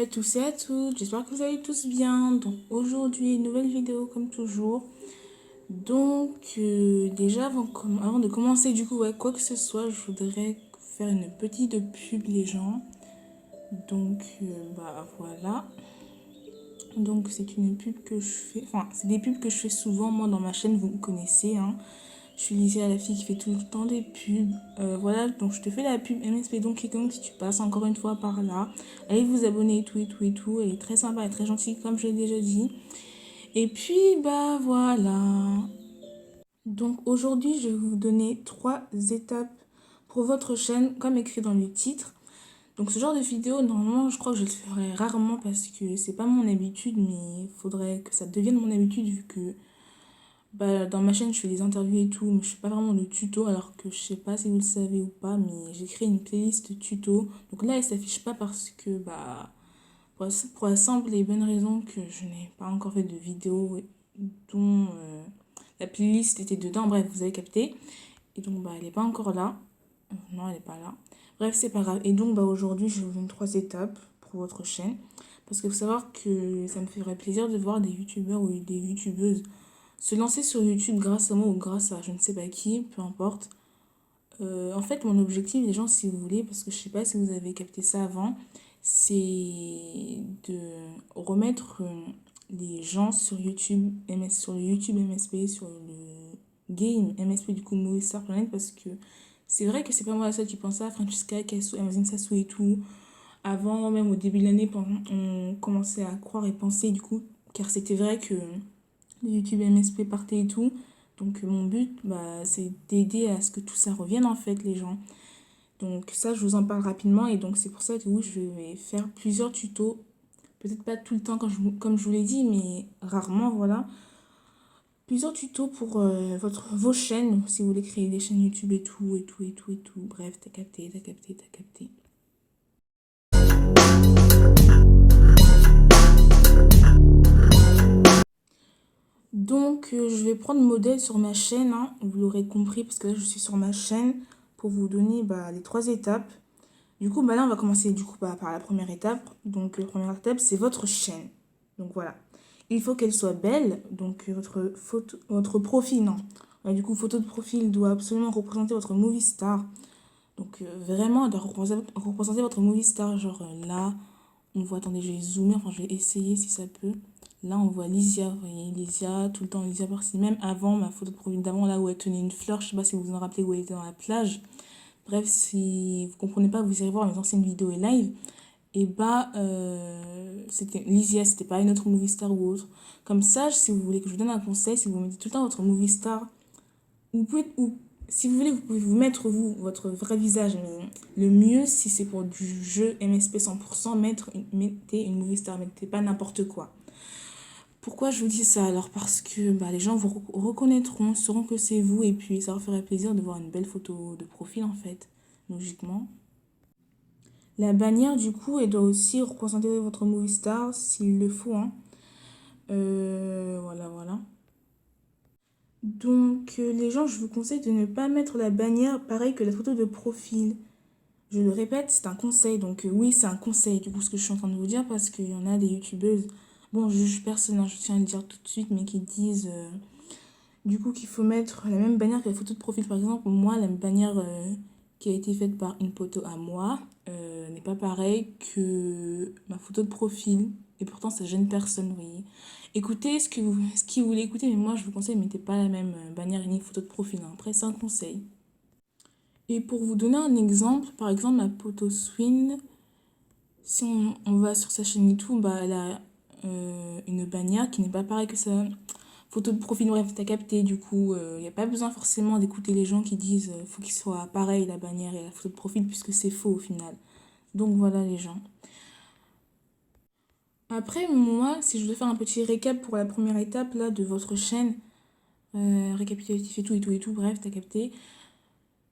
à tous et à toutes, j'espère que vous allez tous bien. Donc aujourd'hui, nouvelle vidéo comme toujours. Déjà avant de commencer du coup, quoi que ce soit, je voudrais faire une petite pub les gens. Voilà. Donc c'est une pub que je fais, enfin c'est des pubs que je fais souvent moi dans ma chaîne, vous me connaissez hein. Je suis Lysia, la fille qui fait tout le temps des pubs. Voilà, donc je te fais la pub MSP Donkey Kong si tu passes encore une fois par là. Allez vous abonner et tout et tout et tout. Elle est très sympa et très gentille comme je l'ai déjà dit. Et puis bah voilà. Donc aujourd'hui je vais vous donner 3 étapes pour votre chaîne comme écrit dans le titre. Donc ce genre de vidéo, normalement je crois que je le ferai rarement parce que c'est pas mon habitude, mais il faudrait que ça devienne mon habitude vu que dans ma chaîne, je fais des interviews et tout, mais je fais pas vraiment de tuto, alors que je sais pas si vous le savez ou pas, mais j'ai créé une playlist tuto. Donc là, elle s'affiche pas parce que, pour la simple et bonne raison que je n'ai pas encore fait de vidéo dont la playlist était dedans. Bref, vous avez capté. Et donc, elle est pas encore là. Non, elle est pas là. Bref, c'est pas grave. Et donc, aujourd'hui, je vous donne 3 étapes pour votre chaîne. Parce qu'il faut savoir que ça me ferait plaisir de voir des youtubeurs ou des youtubeuses se lancer sur YouTube grâce à moi ou grâce à je ne sais pas qui, peu importe. En fait, mon objectif, les gens, si vous voulez, parce que je sais pas si vous avez capté ça avant, c'est de remettre les gens sur YouTube, sur le YouTube MSP, sur le game MSP du coup Movie Star Planet, parce que c'est vrai que c'est pas moi la seule qui pense ça, Francesca, Kassou, Amazon Sassou et tout. Avant, même au début de l'année, on commençait à croire et penser du coup, car c'était vrai que le YouTube MSP partait et tout. Donc mon but, c'est d'aider à ce que tout ça revienne en fait les gens. Donc ça, je vous en parle rapidement et donc c'est pour ça que oui, je vais faire plusieurs tutos. Peut-être pas tout le temps comme je vous l'ai dit, mais rarement, voilà. Plusieurs tutos pour vos chaînes, si vous voulez créer des chaînes YouTube et tout, et tout, et tout, et tout. Bref, t'as capté, t'as capté, t'as capté. Donc, je vais prendre modèle sur ma chaîne, hein, vous l'aurez compris, parce que là, je suis sur ma chaîne pour vous donner les 3 étapes. Du coup, là, on va commencer par la première étape. Donc, la première étape, c'est votre chaîne. Donc, voilà. Il faut qu'elle soit belle. Donc, votre profil, non. Du coup, photo de profil doit absolument représenter votre movie star. Donc, vraiment, elle doit représenter votre movie star. Genre, là, on voit, attendez, je vais zoomer, enfin, je vais essayer si ça peut. Là, on voit Lysia, vous voyez, Lysia, tout le temps Lysia par-ci. Même avant, ma photo de profil d'avant, là où elle tenait une fleur, je sais pas si vous vous en rappelez, où elle était dans la plage. Bref, si vous comprenez pas, vous irez voir mes anciennes vidéos et live. Et c'était Lysia, c'était pas une autre movie star ou autre. Comme ça, si vous voulez que je vous donne un conseil, si vous mettez tout le temps votre movie star, ou si vous voulez, vous pouvez vous mettre, vous, votre vrai visage. Mais le mieux, si c'est pour du jeu MSP 100%, mettez une movie star, mettez pas n'importe quoi. Pourquoi je vous dis ça alors? Parce que les gens vous reconnaîtront, sauront que c'est vous, et puis ça leur ferait plaisir de voir une belle photo de profil en fait, logiquement. La bannière, du coup, elle doit aussi représenter votre movie star s'il le faut, hein. Voilà. Donc, les gens, je vous conseille de ne pas mettre la bannière pareil que la photo de profil. Je le répète, c'est un conseil. Donc, oui, c'est un conseil, du coup, ce que je suis en train de vous dire, parce qu'il y en a des youtubeuses, bon, je juge personne, hein, je tiens à le dire tout de suite, mais qui disent, du coup, qu'il faut mettre la même bannière que la photo de profil. Par exemple, moi, la bannière qui a été faite par une photo à moi n'est pas pareille que ma photo de profil. Et pourtant, ça gêne personne, vous voyez. Écoutez ce qui vous voulez écouter, mais moi, je vous conseille, mettez pas la même bannière ni photo de profil, hein. Après, c'est un conseil. Et pour vous donner un exemple, par exemple, ma photo Swin, si on va sur sa chaîne YouTube, elle a une bannière qui n'est pas pareille que ça. Photo de profil, bref, t'as capté, du coup, il n'y a pas besoin forcément d'écouter les gens qui disent faut qu'il soit pareil la bannière et la photo de profil, puisque c'est faux au final. Donc voilà les gens. Après, moi, si je devais faire un petit récap pour la première étape là de votre chaîne, récapitulatif et tout, et tout, et tout, bref, t'as capté.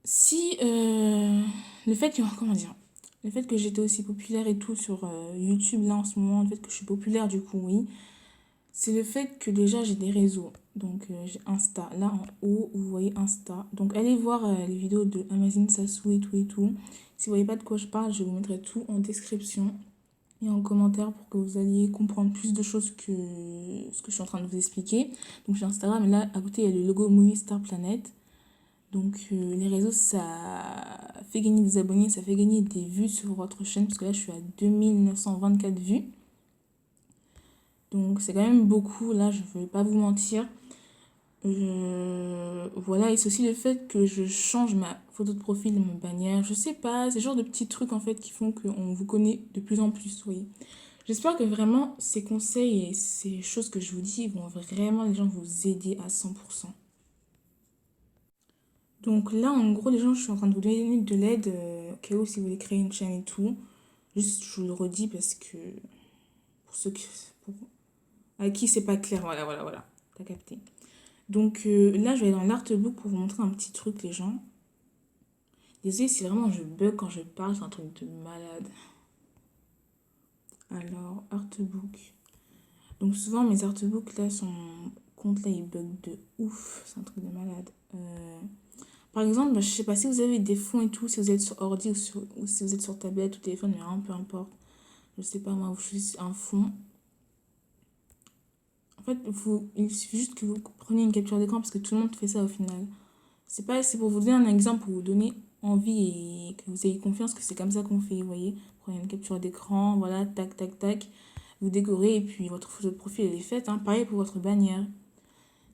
Si le fait que, comment dire, le fait que j'étais aussi populaire et tout sur YouTube là en ce moment, le fait que je suis populaire du coup, oui, c'est le fait que déjà j'ai des réseaux. Donc j'ai Insta. Là en haut, vous voyez Insta. Donc allez voir les vidéos de Amazon Sassou et tout et tout. Si vous voyez pas de quoi je parle, je vous mettrai tout en description. et en commentaire pour que vous alliez comprendre plus de choses que ce que je suis en train de vous expliquer. Donc j'ai Instagram et là à côté il y a le logo Movie Star Planet. Donc les réseaux ça fait gagner des abonnés, ça fait gagner des vues sur votre chaîne parce que là je suis à 2924 vues. Donc c'est quand même beaucoup, là je ne vais pas vous mentir. Voilà, et c'est aussi le fait que je change ma photo de profil et ma bannière. Je sais pas, c'est le genre de petits trucs en fait qui font qu'on vous connaît de plus en plus, vous voyez. J'espère que vraiment ces conseils et ces choses que je vous dis vont vraiment les gens vous aider à 100%. Donc là, en gros, les gens, je suis en train de vous donner de l'aide au cas où si vous voulez créer une chaîne et tout. Juste, je vous le redis parce que pour ceux qui, pour- à qui c'est pas clair, voilà, t'as capté. Donc là, je vais aller dans l'artbook pour vous montrer un petit truc, les gens. Désolée si vraiment je bug quand je parle, c'est un truc de malade. Alors, artbook. Donc souvent, mes artbooks, là, son compte, là, il bug de ouf. C'est un truc de malade. Par exemple, bah, je sais pas si vous avez des fonds et tout, si vous êtes sur ordi ou si vous êtes sur tablette ou téléphone, mais peu importe. Je sais pas, moi, vous choisissez un fond. En fait, il suffit juste que vous preniez une capture d'écran parce que tout le monde fait ça au final. C'est pour vous donner un exemple, pour vous donner envie et que vous ayez confiance que c'est comme ça qu'on fait, vous voyez. Prenez une capture d'écran, voilà, tac, tac, tac. Vous décorez et puis votre photo de profil elle est faite, hein. Pareil pour votre bannière.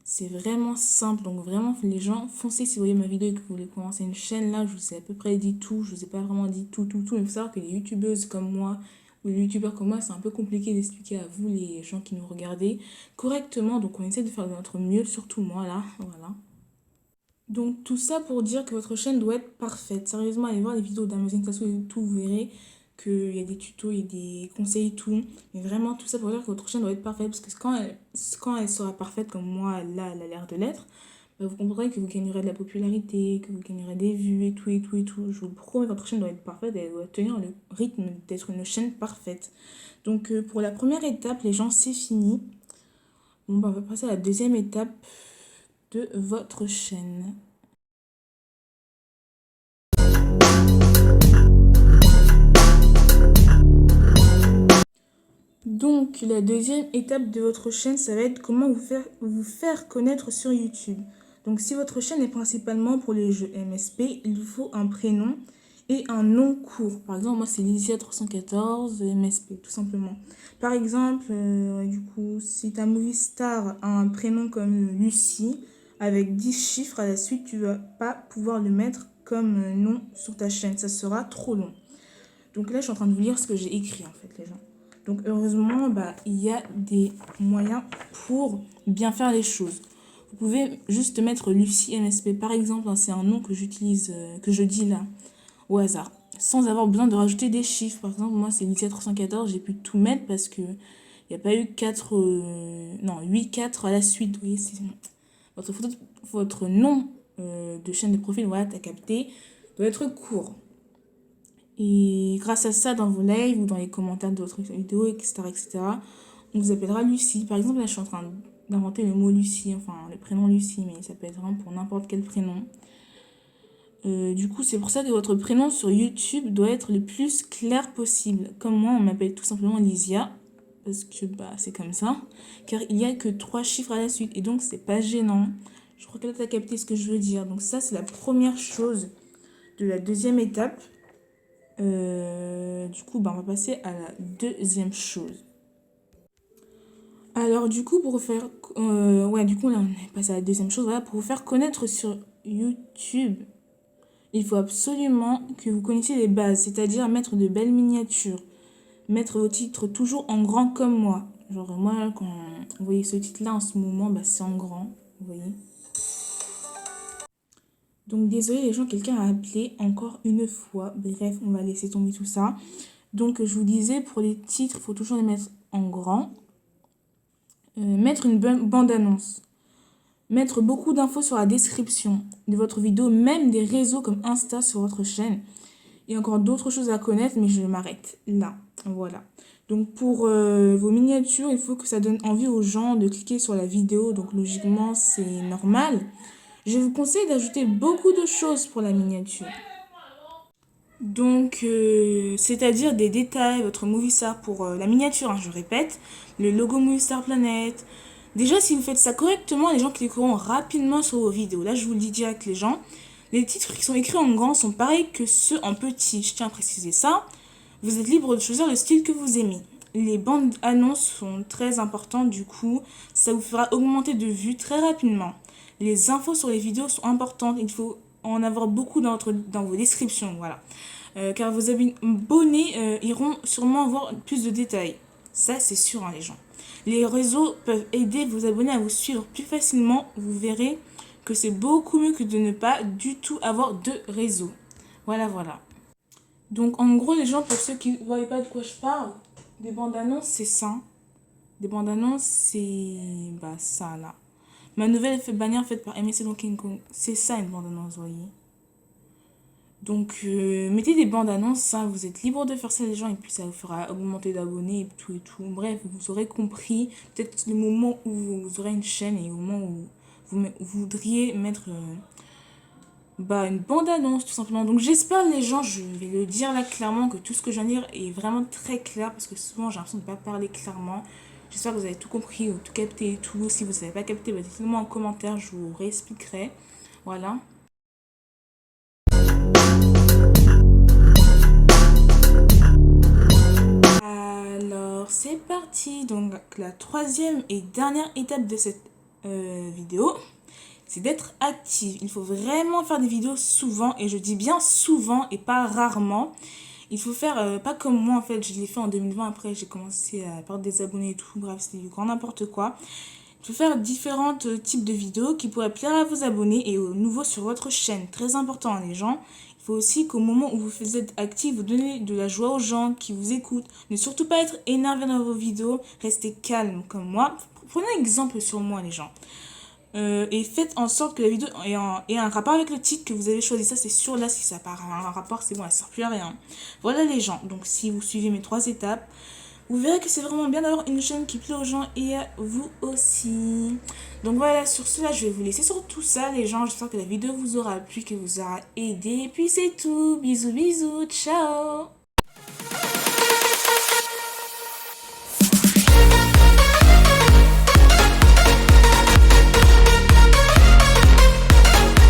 C'est vraiment simple, donc vraiment les gens, foncez si vous voyez ma vidéo et que vous voulez commencer une chaîne là, je vous ai à peu près dit tout, je vous ai pas vraiment dit tout, mais il faut savoir que les youtubeuses comme moi ou les youtubeurs comme moi, c'est un peu compliqué d'expliquer à vous les gens qui nous regardez correctement, donc on essaie de faire de notre mieux, surtout moi là, voilà. Donc tout ça pour dire que votre chaîne doit être parfaite. Sérieusement, allez voir les vidéos d'Amazon Tasso et tout, vous verrez qu'il y a des tutos, il y a des conseils et tout. Mais vraiment, tout ça pour dire que votre chaîne doit être parfaite. Parce que quand elle sera parfaite, comme moi, là, elle a l'air de l'être, bah, vous comprendrez que vous gagnerez de la popularité, que vous gagnerez des vues et tout, et tout, et tout. Je vous le promets, votre chaîne doit être parfaite, elle doit tenir le rythme d'être une chaîne parfaite. Donc pour la première étape, les gens, c'est fini. Bon, bah, on va passer à la deuxième étape de votre chaîne. Donc, la deuxième étape de votre chaîne, ça va être comment vous faire connaître sur YouTube. Donc, si votre chaîne est principalement pour les jeux MSP, il vous faut un prénom et un nom court. Par exemple, moi, c'est Lysia314 MSP, tout simplement. Par exemple, du coup, si ta movie star a un prénom comme Lucie, avec 10 chiffres à la suite, tu vas pas pouvoir le mettre comme nom sur ta chaîne. Ça sera trop long. Donc là, je suis en train de vous lire ce que j'ai écrit, en fait, les gens. Donc heureusement, bah, il y a des moyens pour bien faire les choses. Vous pouvez juste mettre Lucie MSP, par exemple, hein, c'est un nom que j'utilise, que je dis là, au hasard, sans avoir besoin de rajouter des chiffres. Par exemple, moi, c'est Lydia 314, j'ai pu tout mettre parce que il n'y a pas eu 8 4 à la suite. Vous voyez, votre, photo, votre nom de chaîne de profil, voilà, t'as capté, doit être court. Et grâce à ça, dans vos lives ou dans les commentaires de votre vidéo, etc., on vous appellera Lucie. Par exemple, là, je suis en train d'inventer le mot Lucie, enfin, le prénom Lucie, mais ça peut être vraiment pour n'importe quel prénom. Du coup, c'est pour ça que votre prénom sur YouTube doit être le plus clair possible. Comme moi, on m'appelle tout simplement Lysia, parce que bah, c'est comme ça, car il n'y a que 3 chiffres à la suite, et donc c'est pas gênant. Je crois que là, tu as capté ce que je veux dire. Donc ça, c'est la première chose de la deuxième étape. Du coup, bah, on va passer à la deuxième chose. Alors, du coup, pour faire... ouais, du coup, là, on est passé à la deuxième chose. Voilà, pour vous faire connaître sur YouTube, il faut absolument que vous connaissiez les bases, c'est-à-dire mettre de belles miniatures, mettre vos titres toujours en grand comme moi. Genre, moi, quand vous voyez ce titre-là en ce moment, bah, c'est en grand, vous voyez. Donc, désolé les gens, quelqu'un a appelé encore une fois. Bref, on va laisser tomber tout ça. Donc, je vous disais, pour les titres, il faut toujours les mettre en grand. Mettre une bande-annonce. Mettre beaucoup d'infos sur la description de votre vidéo, même des réseaux comme Insta sur votre chaîne. Il y a encore d'autres choses à connaître, mais je m'arrête là. Voilà. Donc, pour vos miniatures, il faut que ça donne envie aux gens de cliquer sur la vidéo. Donc, logiquement, c'est normal. Je vous conseille d'ajouter beaucoup de choses pour la miniature. Donc, c'est-à-dire des détails, votre Movistar pour la miniature, hein, je répète, le logo Movistar Planet. Déjà, si vous faites ça correctement, les gens cliqueront rapidement sur vos vidéos. Là, je vous le dis direct, les gens. Les titres qui sont écrits en grand sont pareils que ceux en petit. Je tiens à préciser ça. Vous êtes libre de choisir le style que vous aimez. Les bandes annonces sont très importantes, du coup, ça vous fera augmenter de vues très rapidement. Les infos sur les vidéos sont importantes, il faut en avoir beaucoup dans vos descriptions, voilà. Car vos abonnés iront sûrement voir plus de détails. Ça, c'est sûr, hein, les gens. Les réseaux peuvent aider vos abonnés à vous suivre plus facilement. Vous verrez que c'est beaucoup mieux que de ne pas du tout avoir de réseau. Voilà, voilà. Donc, en gros, les gens, pour ceux qui ne voient pas de quoi je parle, des bandes annonces, c'est ça. Des bandes annonces, c'est bah, ça là. Ma nouvelle bannière faite par MSC dans King Kong, c'est ça une bande annonce, vous voyez. Donc, mettez des bandes annonces, ça, vous êtes libre de faire ça, les gens, et puis ça vous fera augmenter d'abonnés et tout et tout. Bref, vous aurez compris peut-être le moment où vous aurez une chaîne et au moment où vous voudriez mettre bah, une bande annonce tout simplement. Donc, j'espère, les gens, je vais le dire là clairement, que tout ce que je viens de dire est vraiment très clair parce que souvent j'ai l'impression de ne pas parler clairement. J'espère que vous avez tout compris ou tout capté et tout. Si vous ne savez pas capter, bah, dites-le-moi en commentaire, je vous réexpliquerai. Voilà. Alors, c'est parti. Donc, la troisième et dernière étape de cette vidéo, c'est d'être active. Il faut vraiment faire des vidéos souvent, et je dis bien souvent et pas rarement. Il faut faire, pas comme moi en fait, je l'ai fait en 2020, après j'ai commencé à perdre des abonnés et tout, bref, c'était du grand n'importe quoi. Il faut faire différents types de vidéos qui pourraient plaire à vos abonnés et aux nouveaux sur votre chaîne. Très important, hein, les gens. Il faut aussi qu'au moment où vous êtes actif, vous donnez de la joie aux gens qui vous écoutent. Ne surtout pas être énervé dans vos vidéos, restez calme comme moi. Prenez un exemple sur moi, les gens. Et faites en sorte que la vidéo ait un rapport avec le titre que vous avez choisi. Ça, c'est sûr. Là, si ça part un rapport, c'est bon, elle ne sert plus à rien. Voilà, les gens. Donc, si vous suivez mes 3 étapes, vous verrez que c'est vraiment bien d'avoir une chaîne qui plaît aux gens et à vous aussi. Donc voilà, sur cela, je vais vous laisser sur tout ça, les gens. J'espère que la vidéo vous aura plu, qu'elle vous aura aidé. Et puis c'est tout. Bisous, bisous. Ciao.